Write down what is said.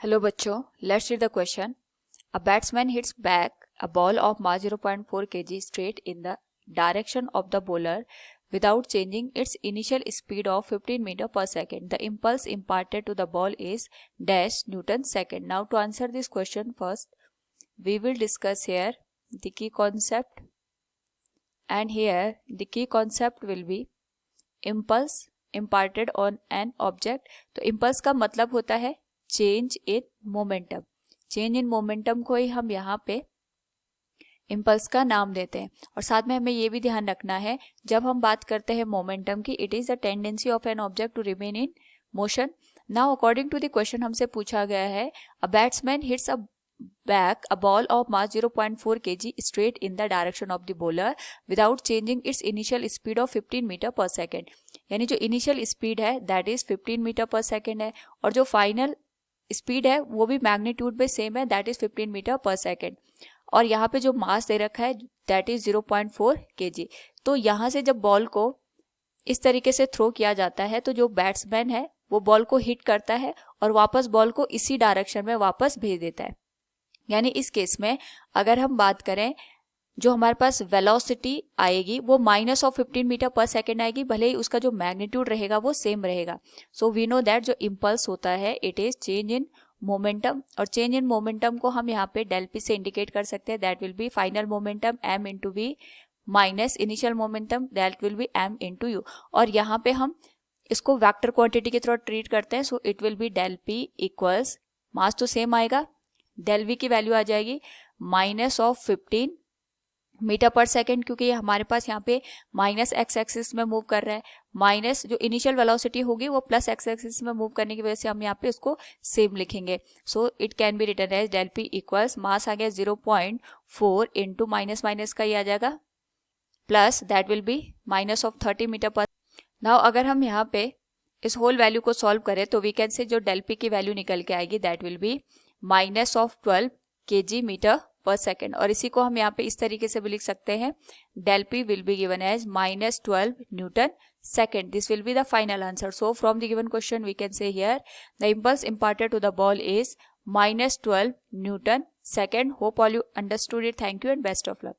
Hello बच्चों, let's read the question. A batsman hits back a ball of mass 0.4 kg straight in the direction of the bowler without changing its initial speed of 15 meter per second. The impulse imparted to the ball is dash Newton second. Now to answer this question first, we will discuss here the key concept, and here the key concept will be impulse imparted on an object. तो impulse का मतलब होता है change in momentum. Change in momentum को ही हम यहाँ पे impulse का नाम देते हैं. और साथ में हमें ये भी ध्यान रखना है, जब हम बात करते हैं मोमेंटम की, it is the tendency of an object to remain in motion. Now according to the question हमसे पूछा गया है, a batsman hits back a ball of mass 0.4 kg straight in the direction of the bowler without changing its initial speed of 15 meter per second. यानी जो initial speed है that is 15 metre per second है, और जो final speed है वो भी magnitude में सेम है, that is 15 metre per second. और यहाँ पे जो मास दे रखा है दैट इज 0.4 kg. तो यहाँ से जब बॉल को इस तरीके से थ्रो किया जाता है तो जो बैट्समैन है वो बॉल को हिट करता है और वापस बॉल को इसी डायरेक्शन में वापस भेज देता है. यानी इस केस में अगर हम बात करें, जो हमारे पास वेलोसिटी आएगी वो minus of 15 metre per second आएगी, भले ही उसका जो मैग्नीट्यूड रहेगा वो सेम रहेगा. सो वी नो दैट जो इम्पल्स होता है it is change in momentum, और चेंज इन मोमेंटम को हम यहाँ पे डेल पी से इंडिकेट कर सकते हैं. That will be final momentum M into V minus initial momentum that will be M into U. और यहाँ पे हम इसको वेक्टर क्वांटिटी की तरह ट्रीट करते हैं. So it will be del P equals, mass तो सेम आएगा, डेल वी की वैल्यू आ जाएगी minus of 15 metre per second, क्योंकि हमारे पास यहाँ पे माइनस एक्स एक्सिस में मूव कर रहा है, माइनस जो इनिशियल वेलोसिटी होगी वो प्लस एक्स एक्सिस में मूव करने की वजह से हम यहाँ पे उसको सेम लिखेंगे. So it can be written as del P equals, mass आ गया 0.4 इंटू माइनस माइनस का ही आ जाएगा plus that will be minus of 30 metre per. Now अगर हम यहाँ पे इस होल वैल्यू को सॉल्व करें तो वी कैन से जो डेल पी की वैल्यू निकल के आएगी that will be minus of 12 kg metre per second. और इसी को हम यहाँ पे इस तरीके से भी लिख सकते हैं, del P will be given as minus 12 newton second. This will be the final answer. So from the given question we can say here the impulse imparted to the ball is minus 12 Newton second. Hope all you understood it. Thank you and best of luck.